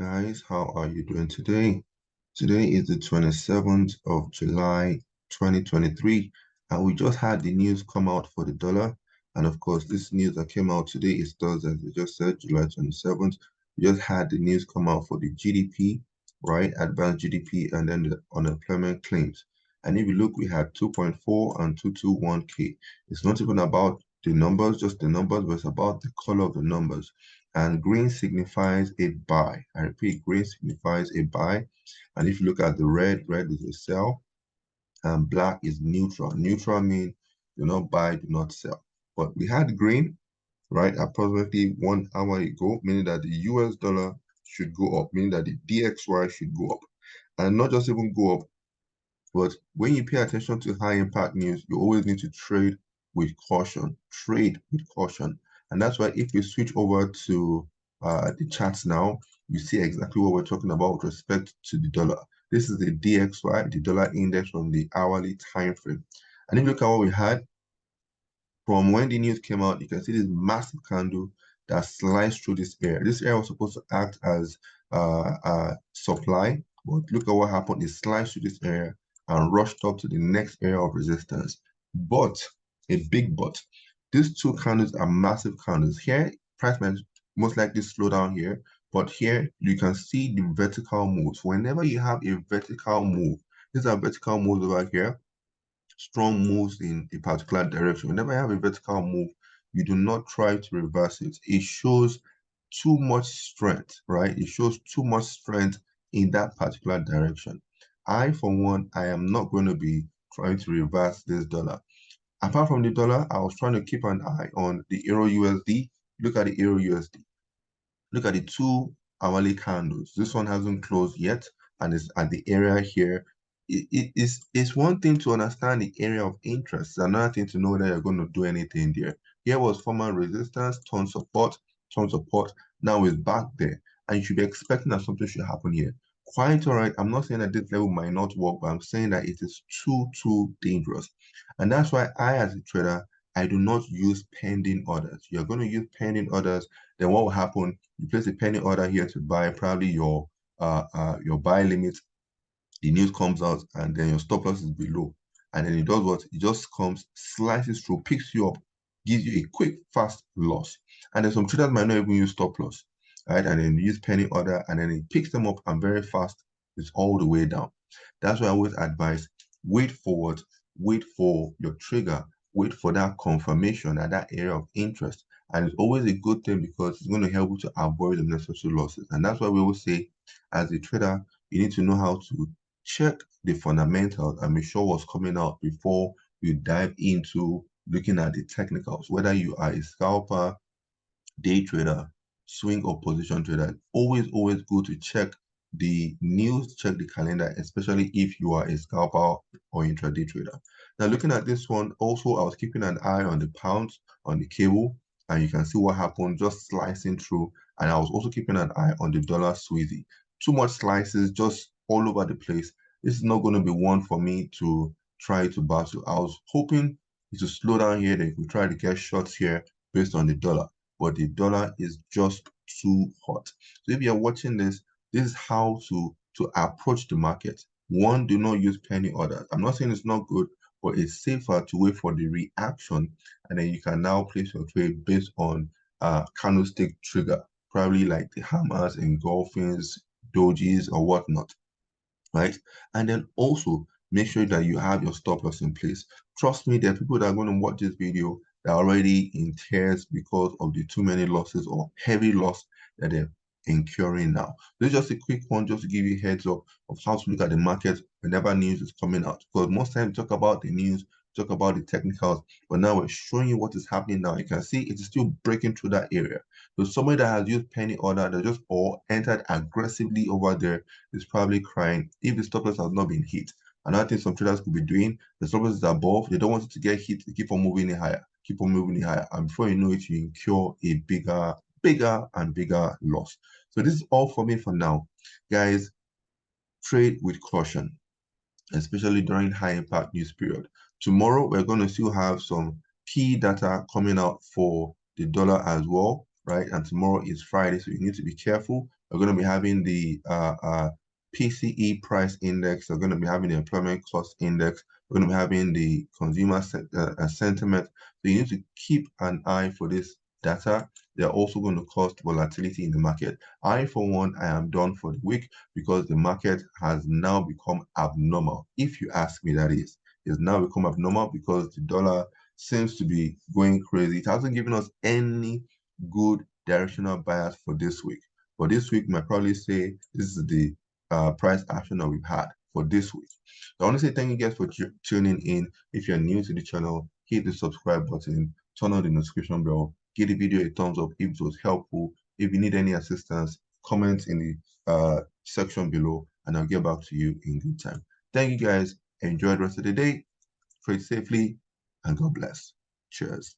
Guys, how are you doing today? Today is the 27th of July, 2023, and we just had the news come out for the dollar. And of course, this news that came out today is Thursday, as I just said, July 27th. We just had the news come out for the GDP, right? Advanced GDP, and then the unemployment claims. And if you look, we had 2.4 and 221K. It's not even about the numbers, just the numbers, but it's about the color of the numbers. And green signifies a buy. I repeat, green signifies a buy. And if you look at the red, red is a sell, and black is neutral. Neutral means do not buy, do not sell. But we had green, right, approximately 1 hour ago, meaning that the US dollar should go up, meaning that the DXY should go up. And not just even go up, but when you pay attention to high impact news, you always need to trade with caution. Trade with caution. And that's why if we switch over to the charts now, you see exactly what we're talking about with respect to the dollar. This is the DXY, the dollar index from the hourly time frame. And if you look at what we had from when the news came out, you can see this massive candle that sliced through this area. This area was supposed to act as supply, but look at what happened. It sliced through this area and rushed up to the next area of resistance. But, a big but, these two candles are massive candles. Here, price might most likely slow down here, but here you can see the vertical moves. Whenever you have a vertical move, these are vertical moves over here, strong moves in a particular direction. Whenever you have a vertical move, you do not try to reverse it. It shows too much strength, right? It shows too much strength in that particular direction. For one, I am not going to be trying to reverse this dollar. Apart from the dollar, I was trying to keep an eye on the Euro USD. Look at the Euro USD. Look at the 2 hourly candles. This one hasn't closed yet and is at the area here. It's one thing to understand the area of interest. It's another thing to know that you're going to do anything there. Here was former resistance, turn support, turn support. Now it's back there. And you should be expecting that something should happen here. Quite all right. I'm not saying that this level might not work, but I'm saying that it is too dangerous. And that's why I, as a trader, I do not use pending orders. You're going to use pending orders, then what will happen? You place a pending order here to buy probably your buy limit. The news comes out, and then your stop loss is below. And then it does what? It just comes, slices through, picks you up, gives you a quick, fast loss. And then some traders might not even use stop loss, right? And then use penny order, and then it picks them up and very fast, it's all the way down. That's why I always advise wait for what? Wait for your trigger, wait for that confirmation at that area of interest. And it's always a good thing because it's going to help you to avoid unnecessary losses. And that's why we always say, as a trader, you need to know how to check the fundamentals and make sure what's coming out before you dive into looking at the technicals. Whether you are a scalper, day trader, swing or position trader, always good to check the news, check the calendar, especially if you are a scalper or intraday trader. Now, looking at this one, also, I was keeping an eye on the pounds, on the cable, and you can see what happened just slicing through. And I was also keeping an eye on the dollar Swizzy. Too much slices, just all over the place. This is not going to be one for me to try to battle. I was hoping to slow down here, that we try to get shots here based on the dollar, but the dollar is just too hot. So if you're watching this, this is how to approach the market. One, do not use penny orders. I'm not saying it's not good, but it's safer to wait for the reaction, and then you can now place your trade based on candlestick trigger, probably like the hammers, engulfings, dojis, or whatnot, right? And then also make sure that you have your stop loss in place. Trust me, there are people that are going to watch this video that are already in tears because of the too many losses or heavy loss that they're incurring now. This is just a quick one just to give you a heads up of how to look at the market whenever news is coming out. Because most times we talk about the news, talk about the technicals, but now we're showing you what is happening now. You can see it is still breaking through that area. So somebody that has used penny order, that just all entered aggressively over there, is probably crying if the stop loss has not been hit. Another thing some traders could be doing, the stop loss is above, they don't want it to get hit, they keep on moving it higher, keep on moving it higher. And before you know it, you incur a bigger and bigger loss. So this is all for me for now. Guys, trade with caution, especially during high impact news period. Tomorrow, we're going to still have some key data coming out for the dollar as well. right? And tomorrow is Friday, so you need to be careful. We're going to be having the PCE price index. We're going to be having the employment cost index. We're going to be having the consumer sentiment. So you need to keep an eye for this data. They're also going to cause volatility in the market. I, for one, I am done for the week because the market has now become abnormal. If you ask me, that is. It's now become abnormal because the dollar seems to be going crazy. It hasn't given us any good directional bias for this week. For this week, might probably say this is the price action that we've had for this week. I want to say thank you guys for tuning in. If you're new to the channel, hit the subscribe button, turn on the notification bell, give the video a thumbs up if it was helpful. If you need any assistance, comment in the section below, and I'll get back to you in good time. Thank you guys. Enjoy the rest of the day. Trade safely, and God bless. Cheers.